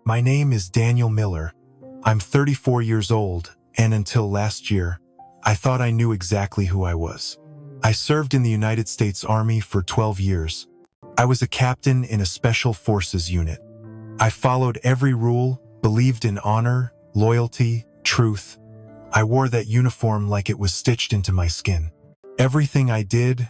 My name is Daniel Miller. I'm 34 years old, and until last year, I thought I knew exactly who I was. I served in the United States Army for 12 years. I was a captain in a special forces unit. I followed every rule, believed in honor, loyalty, truth. I wore that uniform like it was stitched into my skin. Everything I did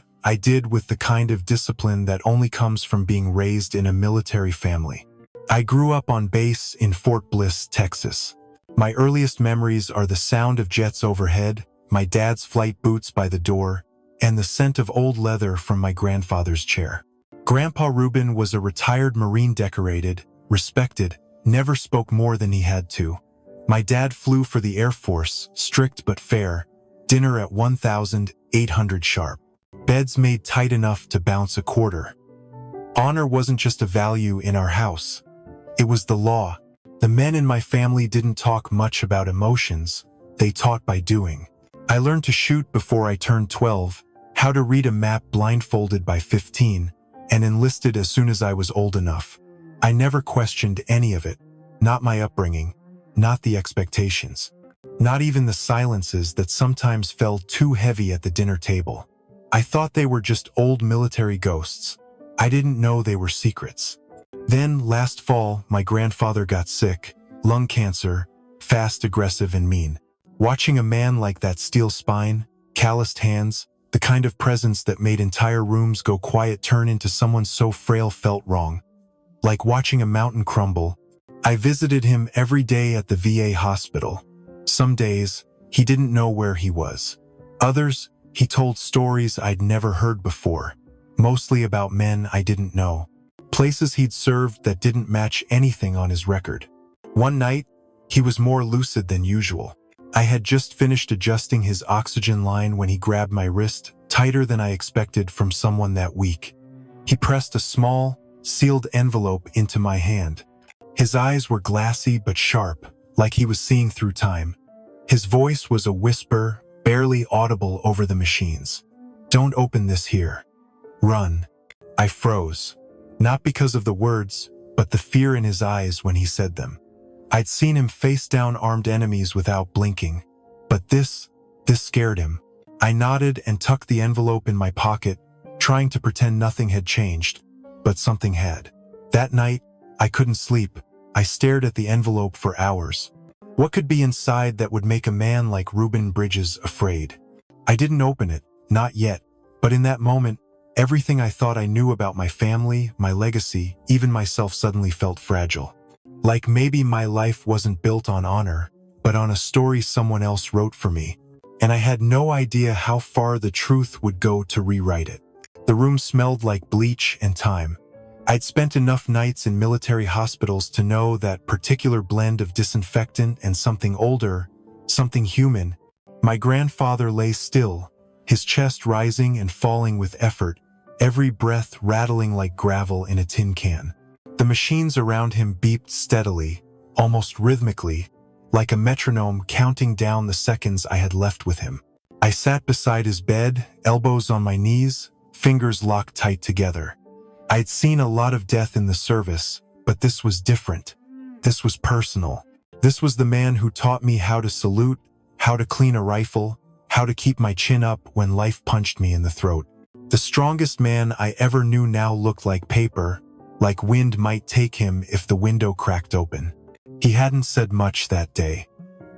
with the kind of discipline that only comes from being raised in a military family. I grew up on base in Fort Bliss, Texas. My earliest memories are the sound of jets overhead, my dad's flight boots by the door, and the scent of old leather from my grandfather's chair. Grandpa Reuben was a retired Marine, decorated, respected, never spoke more than he had to. My dad flew for the Air Force, strict but fair, dinner at 1,800 sharp. Beds made tight enough to bounce a quarter. Honor wasn't just a value in our house. It was the law. The men in my family didn't talk much about emotions. They taught by doing. I learned to shoot before I turned 12, how to read a map blindfolded by 15, and enlisted as soon as I was old enough. I never questioned any of it. Not my upbringing, not the expectations, not even the silences that sometimes fell too heavy at the dinner table. I thought they were just old military ghosts. I didn't know they were secrets. Then, last fall, my grandfather got sick, lung cancer, fast, aggressive, and mean. Watching a man like that, steel spine, calloused hands, the kind of presence that made entire rooms go quiet, turn into someone so frail, felt wrong. Like watching a mountain crumble. I visited him every day at the VA hospital. Some days, he didn't know where he was. Others, he told stories I'd never heard before, mostly about men I didn't know. Places he'd served that didn't match anything on his record. One night, he was more lucid than usual. I had just finished adjusting his oxygen line when he grabbed my wrist, tighter than I expected from someone that weak. He pressed a small, sealed envelope into my hand. His eyes were glassy but sharp, like he was seeing through time. His voice was a whisper, barely audible over the machines. "Don't open this here. Run." I froze. Not because of the words, but the fear in his eyes when he said them. I'd seen him face down armed enemies without blinking. But this scared him. I nodded and tucked the envelope in my pocket, trying to pretend nothing had changed. But something had. That night, I couldn't sleep. I stared at the envelope for hours. What could be inside that would make a man like Reuben Bridges afraid? I didn't open it, not yet. But in that moment, everything I thought I knew about my family, my legacy, even myself suddenly felt fragile. Like maybe my life wasn't built on honor, but on a story someone else wrote for me. And I had no idea how far the truth would go to rewrite it. The room smelled like bleach and time. I'd spent enough nights in military hospitals to know that particular blend of disinfectant and something older, something human. My grandfather lay still, his chest rising and falling with effort, every breath rattling like gravel in a tin can. The machines around him beeped steadily, almost rhythmically, like a metronome counting down the seconds I had left with him. I sat beside his bed, elbows on my knees, fingers locked tight together. I'd seen a lot of death in the service, but this was different. This was personal. This was the man who taught me how to salute, how to clean a rifle, how to keep my chin up when life punched me in the throat. The strongest man I ever knew now looked like paper, like wind might take him if the window cracked open. He hadn't said much that day.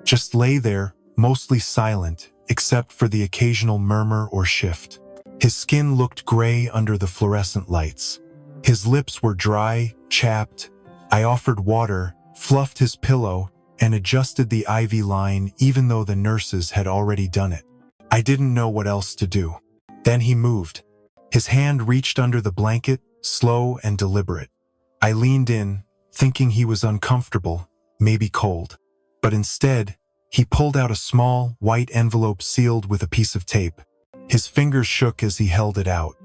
Just lay there, mostly silent, except for the occasional murmur or shift. His skin looked gray under the fluorescent lights. His lips were dry, chapped. I offered water, fluffed his pillow, and adjusted the IV line even though the nurses had already done it. I didn't know what else to do. Then he moved. His hand reached under the blanket, slow and deliberate. I leaned in, thinking he was uncomfortable, maybe cold. But instead, he pulled out a small, white envelope sealed with a piece of tape. His fingers shook as he held it out.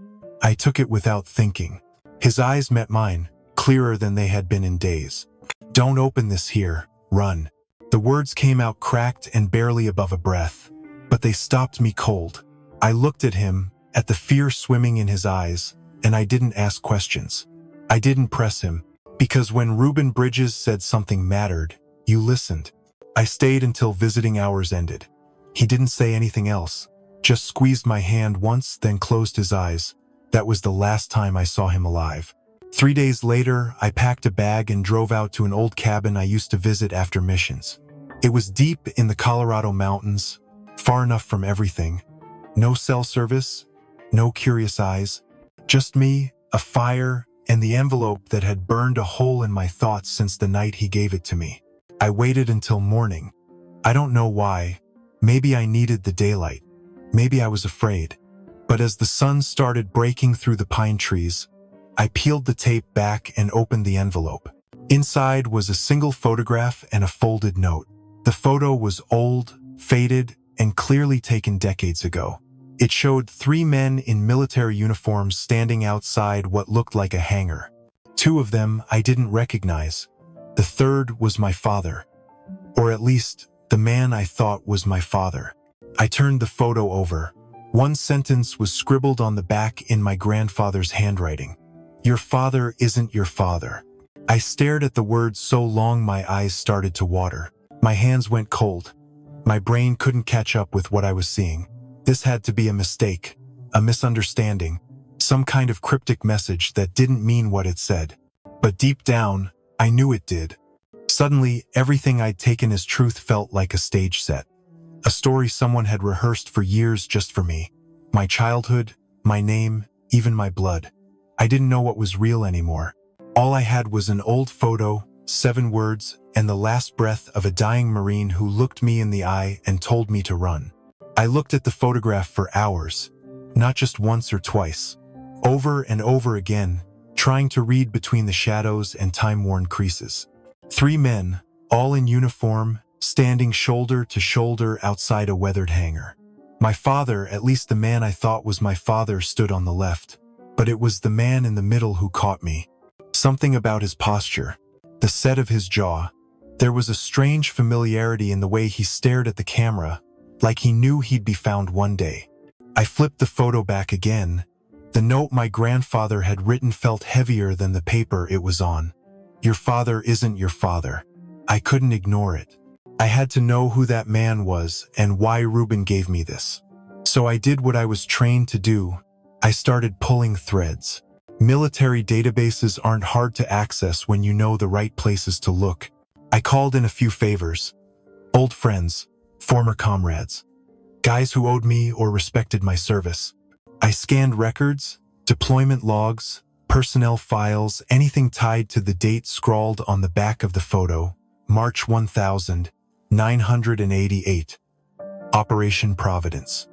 I took it without thinking. His eyes met mine, clearer than they had been in days. "Don't open this here. Run." The words came out cracked and barely above a breath, but they stopped me cold. I looked at him, at the fear swimming in his eyes, and I didn't ask questions. I didn't press him. Because when Reuben Bridges said something mattered, you listened. I stayed until visiting hours ended. He didn't say anything else, just squeezed my hand once, then closed his eyes. That was the last time I saw him alive. 3 days later, I packed a bag and drove out to an old cabin I used to visit after missions. It was deep in the Colorado mountains, far enough from everything. No cell service, no curious eyes, just me, a fire, and the envelope that had burned a hole in my thoughts since the night he gave it to me. I waited until morning. I don't know why. Maybe I needed the daylight. Maybe I was afraid. But as the sun started breaking through the pine trees, I peeled the tape back and opened the envelope. Inside was a single photograph and a folded note. The photo was old, faded, and clearly taken decades ago. It showed 3 men in military uniforms standing outside what looked like a hangar. 2 of them I didn't recognize. The third was my father. Or at least, the man I thought was my father. I turned the photo over. One sentence was scribbled on the back in my grandfather's handwriting. "Your father isn't your father." I stared at the words so long my eyes started to water. My hands went cold. My brain couldn't catch up with what I was seeing. This had to be a mistake, a misunderstanding, some kind of cryptic message that didn't mean what it said. But deep down, I knew it did. Suddenly, everything I'd taken as truth felt like a stage set. A story someone had rehearsed for years just for me. My childhood, my name, even my blood. I didn't know what was real anymore. All I had was an old photo, 7 words, and the last breath of a dying Marine who looked me in the eye and told me to run. I looked at the photograph for hours, not just once or twice, over and over again, trying to read between the shadows and time-worn creases. 3 men, all in uniform, standing shoulder to shoulder outside a weathered hangar. My father, at least the man I thought was my father, stood on the left. But it was the man in the middle who caught me. Something about his posture, the set of his jaw. There was a strange familiarity in the way he stared at the camera, like he knew he'd be found one day. I flipped the photo back again. The note my grandfather had written felt heavier than the paper it was on. "Your father isn't your father." I couldn't ignore it. I had to know who that man was and why Reuben gave me this. So I did what I was trained to do. I started pulling threads. Military databases aren't hard to access when you know the right places to look. I called in a few favors. Old friends, former comrades, guys who owed me or respected my service. I scanned records, deployment logs, personnel files, anything tied to the date scrawled on the back of the photo. March 1988. Operation Providence.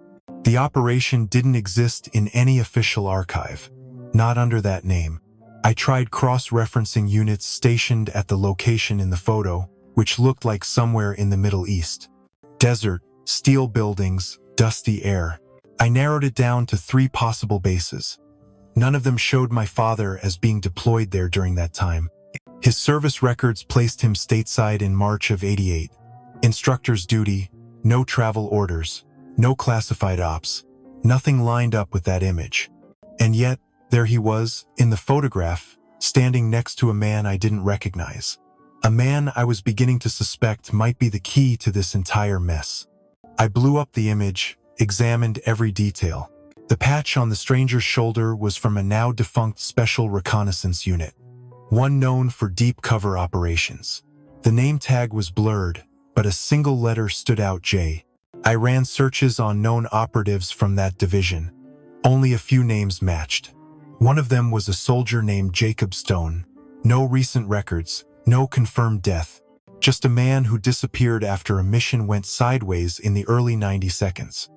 The operation didn't exist in any official archive, not under that name. I tried cross-referencing units stationed at the location in the photo, which looked like somewhere in the Middle East. Desert, steel buildings, dusty air. I narrowed it down to 3 possible bases. None of them showed my father as being deployed there during that time. His service records placed him stateside in March of '88. Instructor's duty, no travel orders, no classified ops. Nothing lined up with that image. And yet, there he was, in the photograph, standing next to a man I didn't recognize. A man I was beginning to suspect might be the key to this entire mess. I blew up the image, examined every detail. The patch on the stranger's shoulder was from a now-defunct Special Reconnaissance Unit, one known for deep cover operations. The name tag was blurred, but a single letter stood out: J. I ran searches on known operatives from that division. Only a few names matched. One of them was a soldier named Jacob Stone. No recent records, no confirmed death. Just a man who disappeared after a mission went sideways in the early 90s.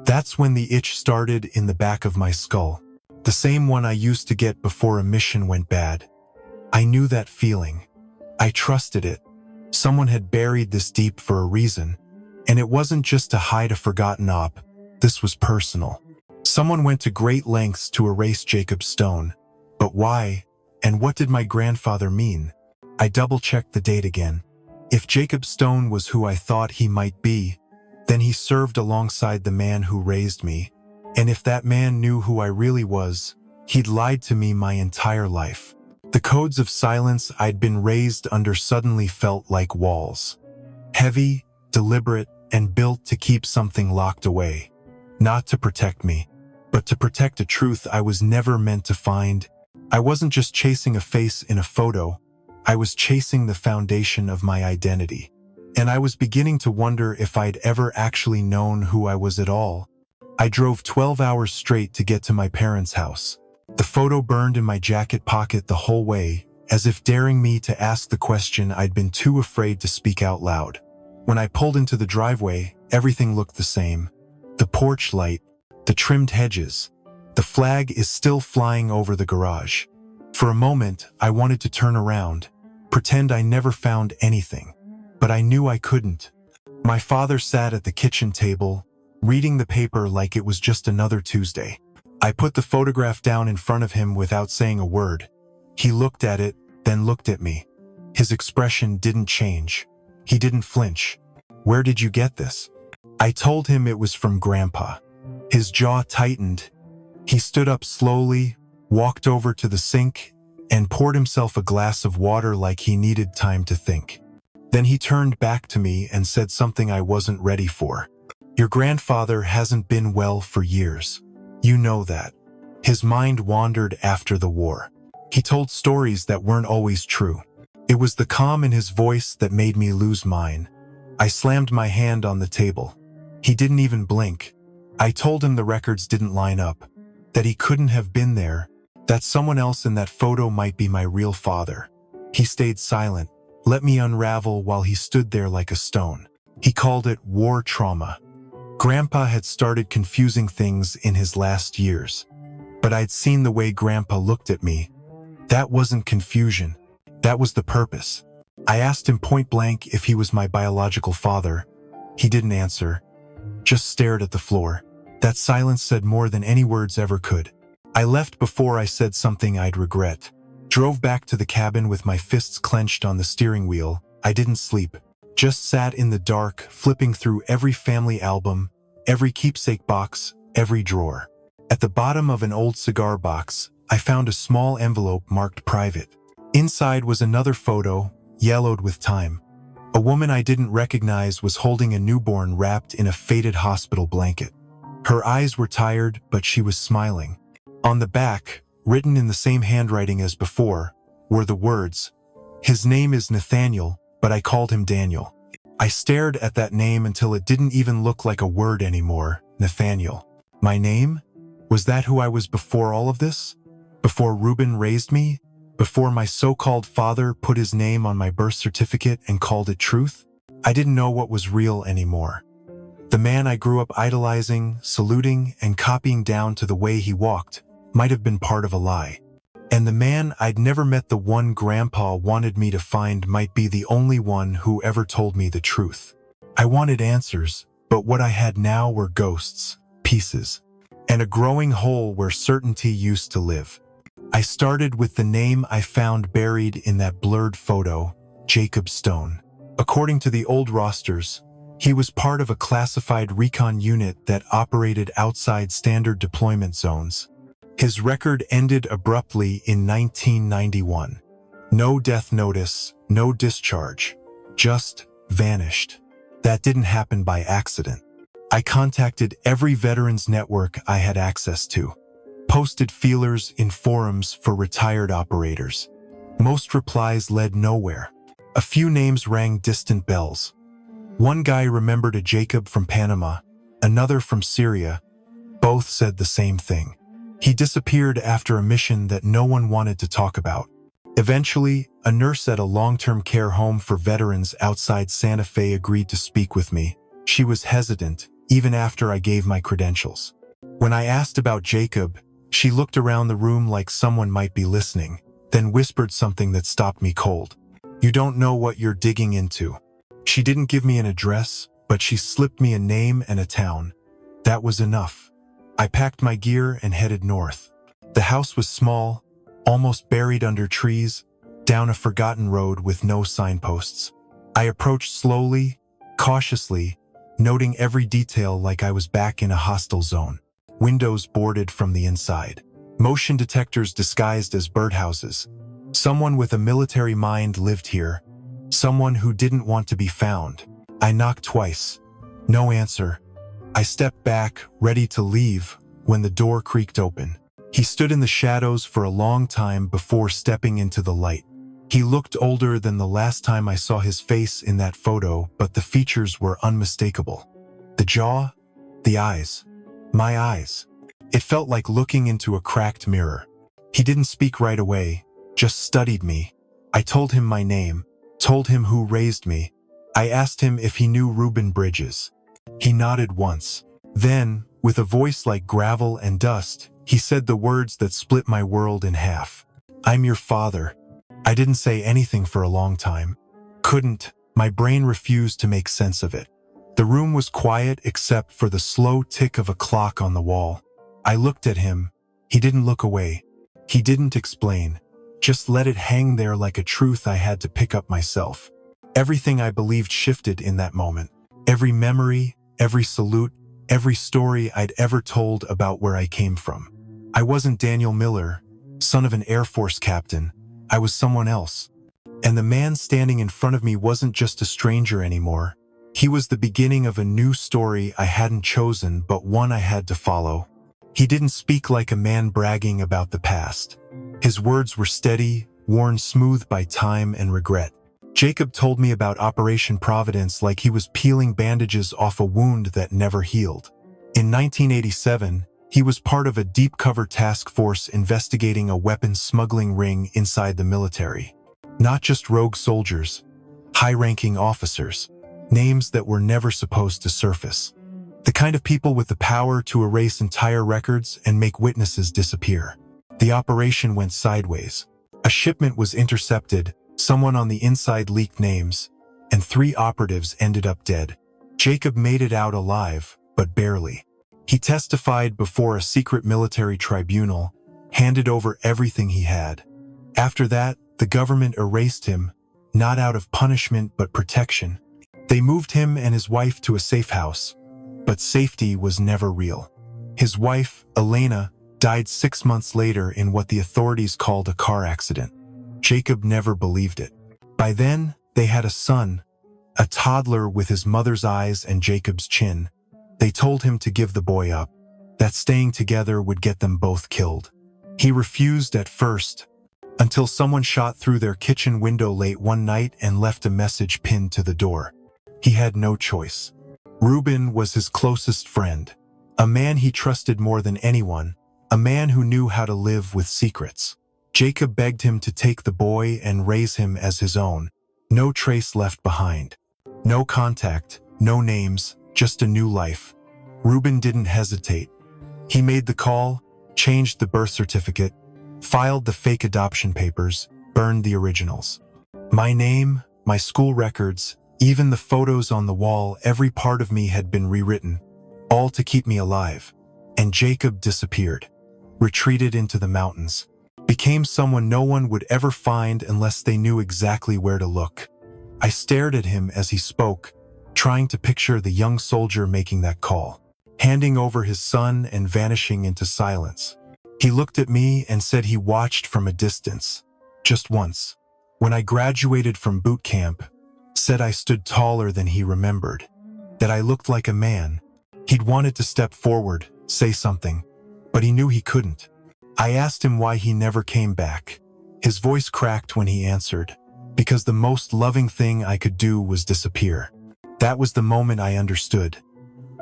That's when the itch started in the back of my skull. The same one I used to get before a mission went bad. I knew that feeling. I trusted it. Someone had buried this deep for a reason. And it wasn't just to hide a forgotten op. This was personal. Someone went to great lengths to erase Jacob Stone. But why? And what did my grandfather mean? I double-checked the date again. If Jacob Stone was who I thought he might be, then he served alongside the man who raised me. And if that man knew who I really was, he'd lied to me my entire life. The codes of silence I'd been raised under suddenly felt like walls. Heavy, deliberate, and built to keep something locked away. Not to protect me, but to protect a truth I was never meant to find. I wasn't just chasing a face in a photo, I was chasing the foundation of my identity. And I was beginning to wonder if I'd ever actually known who I was at all. I drove 12 hours straight to get to my parents' house. The photo burned in my jacket pocket the whole way, as if daring me to ask the question I'd been too afraid to speak out loud. When I pulled into the driveway, everything looked the same. The porch light, the trimmed hedges. The flag is still flying over the garage. For a moment, I wanted to turn around, pretend I never found anything. But I knew I couldn't. My father sat at the kitchen table, reading the paper like it was just another Tuesday. I put the photograph down in front of him without saying a word. He looked at it, then looked at me. His expression didn't change. He didn't flinch. "Where did you get this?" I told him it was from Grandpa. His jaw tightened. He stood up slowly, walked over to the sink, and poured himself a glass of water like he needed time to think. Then he turned back to me and said something I wasn't ready for. "Your grandfather hasn't been well for years. You know that." His mind wandered after the war. He told stories that weren't always true. It was the calm in his voice that made me lose mine. I slammed my hand on the table. He didn't even blink. I told him the records didn't line up, that he couldn't have been there, that someone else in that photo might be my real father. He stayed silent, let me unravel while he stood there like a stone. He called it war trauma. Grandpa had started confusing things in his last years. But I'd seen the way Grandpa looked at me. That wasn't confusion. That was the purpose. I asked him point blank if he was my biological father. He didn't answer, just stared at the floor. That silence said more than any words ever could. I left before I said something I'd regret. Drove back to the cabin with my fists clenched on the steering wheel. I didn't sleep. Just sat in the dark, flipping through every family album, every keepsake box, every drawer. At the bottom of an old cigar box, I found a small envelope marked private. Inside was another photo, yellowed with time. A woman I didn't recognize was holding a newborn wrapped in a faded hospital blanket. Her eyes were tired, but she was smiling. On the back, written in the same handwriting as before, were the words, "His name is Nathaniel, but I called him Daniel." I stared at that name until it didn't even look like a word anymore. Nathaniel. My name? Was that who I was before all of this? Before Reuben raised me? Before my so-called father put his name on my birth certificate and called it truth? I didn't know what was real anymore. The man I grew up idolizing, saluting, and copying down to the way he walked might have been part of a lie. And the man I'd never met, the one Grandpa wanted me to find, might be the only one who ever told me the truth. I wanted answers, but what I had now were ghosts, pieces, and a growing hole where certainty used to live. I started with the name I found buried in that blurred photo, Jacob Stone. According to the old rosters, he was part of a classified recon unit that operated outside standard deployment zones. His record ended abruptly in 1991. No death notice, no discharge, just vanished. That didn't happen by accident. I contacted every veterans network I had access to, posted feelers in forums for retired operators. Most replies led nowhere. A few names rang distant bells. One guy remembered a Jacob from Panama, another from Syria. Both said the same thing. He disappeared after a mission that no one wanted to talk about. Eventually, a nurse at a long-term care home for veterans outside Santa Fe agreed to speak with me. She was hesitant, even after I gave my credentials. When I asked about Jacob, she looked around the room like someone might be listening, then whispered something that stopped me cold. "You don't know what you're digging into." She didn't give me an address, but she slipped me a name and a town. That was enough. I packed my gear and headed north. The house was small, almost buried under trees, down a forgotten road with no signposts. I approached slowly, cautiously, noting every detail like I was back in a hostile zone. Windows boarded from the inside. Motion detectors disguised as birdhouses. Someone with a military mind lived here. Someone who didn't want to be found. I knocked twice. No answer. I stepped back, ready to leave, when the door creaked open. He stood in the shadows for a long time before stepping into the light. He looked older than the last time I saw his face in that photo, but the features were unmistakable. The jaw, the eyes. My eyes. It felt like looking into a cracked mirror. He didn't speak right away, just studied me. I told him my name, told him who raised me. I asked him if he knew Reuben Bridges. He nodded once. Then, with a voice like gravel and dust, he said the words that split my world in half. "I'm your father." I didn't say anything for a long time. Couldn't. My brain refused to make sense of it. The room was quiet except for the slow tick of a clock on the wall. I looked at him. He didn't look away. He didn't explain. Just let it hang there like a truth I had to pick up myself. Everything I believed shifted in that moment. Every memory, every salute, every story I'd ever told about where I came from. I wasn't Daniel Miller, son of an Air Force captain. I was someone else. And the man standing in front of me wasn't just a stranger anymore. He was the beginning of a new story I hadn't chosen, but one I had to follow. He didn't speak like a man bragging about the past. His words were steady, worn smooth by time and regret. Jacob told me about Operation Providence like he was peeling bandages off a wound that never healed. In 1987, he was part of a deep-cover task force investigating a weapons smuggling ring inside the military. Not just rogue soldiers, high-ranking officers, names that were never supposed to surface. The kind of people with the power to erase entire records and make witnesses disappear. The operation went sideways. A shipment was intercepted, someone on the inside leaked names, and 3 operatives ended up dead. Jacob made it out alive, but barely. He testified before a secret military tribunal, handed over everything he had. After that, the government erased him, not out of punishment but protection. They moved him and his wife to a safe house, but safety was never real. His wife, Elena, died 6 months later in what the authorities called a car accident. Jacob never believed it. By then, they had a son, a toddler with his mother's eyes and Jacob's chin. They told him to give the boy up, that staying together would get them both killed. He refused at first, until someone shot through their kitchen window late one night and left a message pinned to the door. He had no choice. Reuben was his closest friend, a man he trusted more than anyone, a man who knew how to live with secrets. Jacob begged him to take the boy and raise him as his own. No trace left behind. No contact, no names, just a new life. Reuben didn't hesitate. He made the call, changed the birth certificate, filed the fake adoption papers, burned the originals. My name, my school records, even the photos on the wall, every part of me had been rewritten, all to keep me alive. And Jacob disappeared, retreated into the mountains, became someone no one would ever find unless they knew exactly where to look. I stared at him as he spoke, trying to picture the young soldier making that call, handing over his son and vanishing into silence. He looked at me and said he watched from a distance, just once. When I graduated from boot camp, said I stood taller than he remembered, that I looked like a man. He'd wanted to step forward, say something, but he knew he couldn't. I asked him why he never came back. His voice cracked when he answered, because the most loving thing I could do was disappear. That was the moment I understood,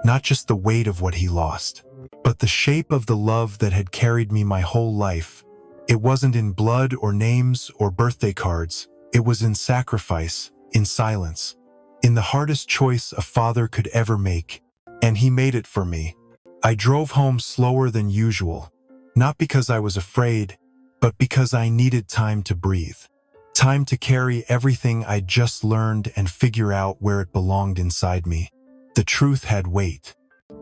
not just the weight of what he lost, but the shape of the love that had carried me my whole life. It wasn't in blood or names or birthday cards. It was in sacrifice, in silence, in the hardest choice a father could ever make. And he made it for me. I drove home slower than usual, not because I was afraid, but because I needed time to breathe. Time to carry everything I'd just learned and figure out where it belonged inside me. The truth had weight.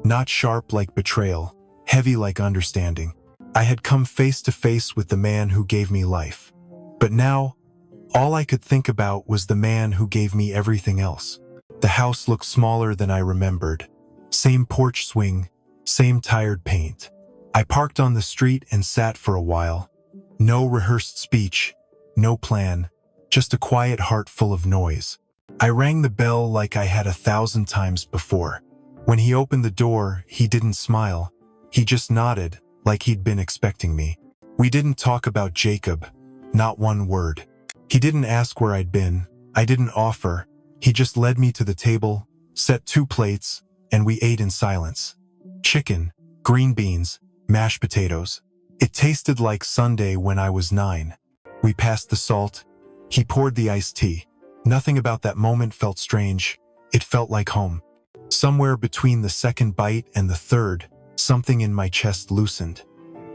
Not sharp like betrayal, heavy like understanding. I had come face to face with the man who gave me life. But now, all I could think about was the man who gave me everything else. The house looked smaller than I remembered. Same porch swing, same tired paint. I parked on the street and sat for a while. No rehearsed speech, no plan, just a quiet heart full of noise. I rang the bell like I had 1,000 times before. When he opened the door, he didn't smile. He just nodded, like he'd been expecting me. We didn't talk about Jacob, not one word. He didn't ask where I'd been. I didn't offer. He just led me to the table, set 2 plates, and we ate in silence. Chicken, green beans, mashed potatoes. It tasted like Sunday when I was 9. We passed the salt. He poured the iced tea. Nothing about that moment felt strange. It felt like home. Somewhere between the second bite and the third, something in my chest loosened.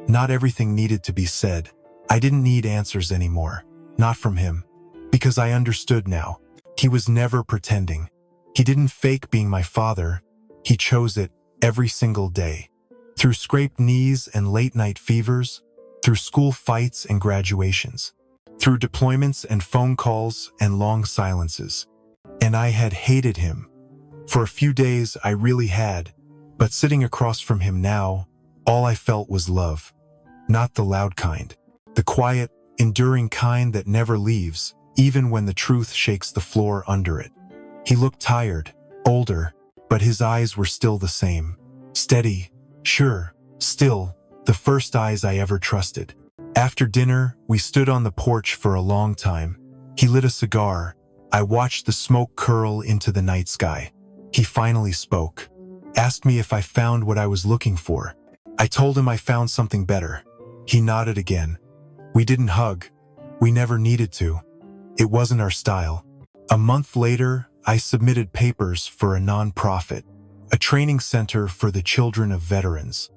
Not everything needed to be said. I didn't need answers anymore. Not from him. Because I understood now. He was never pretending. He didn't fake being my father. He chose it every single day. Through scraped knees and late-night fevers, through school fights and graduations, through deployments and phone calls and long silences. And I had hated him. For a few days, I really had. But sitting across from him now, all I felt was love. Not the loud kind. The quiet, enduring kind that never leaves, even when the truth shakes the floor under it. He looked tired, older, but his eyes were still the same. Steady, sure, still, the first eyes I ever trusted. After dinner, we stood on the porch for a long time. He lit a cigar. I watched the smoke curl into the night sky. He finally spoke. Asked me if I found what I was looking for. I told him I found something better. He nodded again. We didn't hug. We never needed to. It wasn't our style. A month later, I submitted papers for a nonprofit, a training center for the children of veterans.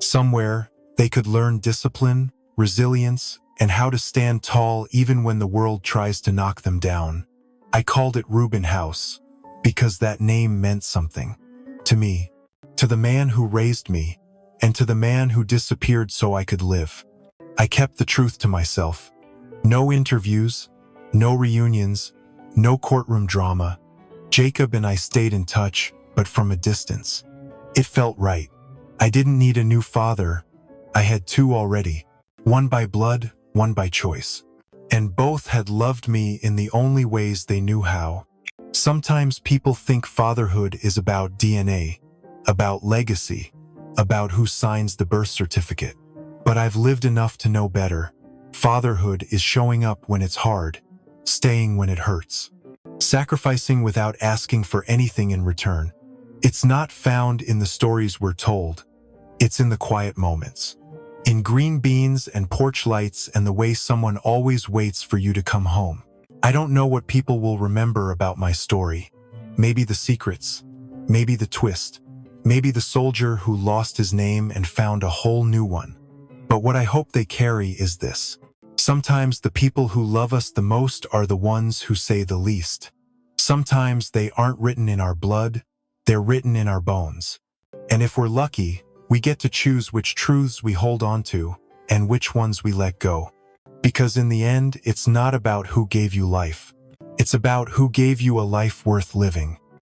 Somewhere, they could learn discipline, resilience, and how to stand tall even when the world tries to knock them down. I called it Reuben House, because that name meant something. To me, to the man who raised me, and to the man who disappeared so I could live. I kept the truth to myself. No interviews, no reunions, no courtroom drama. Jacob and I stayed in touch, but from a distance. It felt right. I didn't need a new father. I had 2 already. One by blood, one by choice. And both had loved me in the only ways they knew how. Sometimes people think fatherhood is about DNA, about legacy, about who signs the birth certificate. But I've lived enough to know better. Fatherhood is showing up when it's hard, staying when it hurts, sacrificing without asking for anything in return. It's not found in the stories we're told. It's in the quiet moments. In green beans and porch lights and the way someone always waits for you to come home. I don't know what people will remember about my story. Maybe the secrets, maybe the twist, maybe the soldier who lost his name and found a whole new one. But what I hope they carry is this. Sometimes the people who love us the most are the ones who say the least. Sometimes they aren't written in our blood, they're written in our bones. And if we're lucky, we get to choose which truths we hold on to and which ones we let go. Because in the end, it's not about who gave you life. It's about who gave you a life worth living.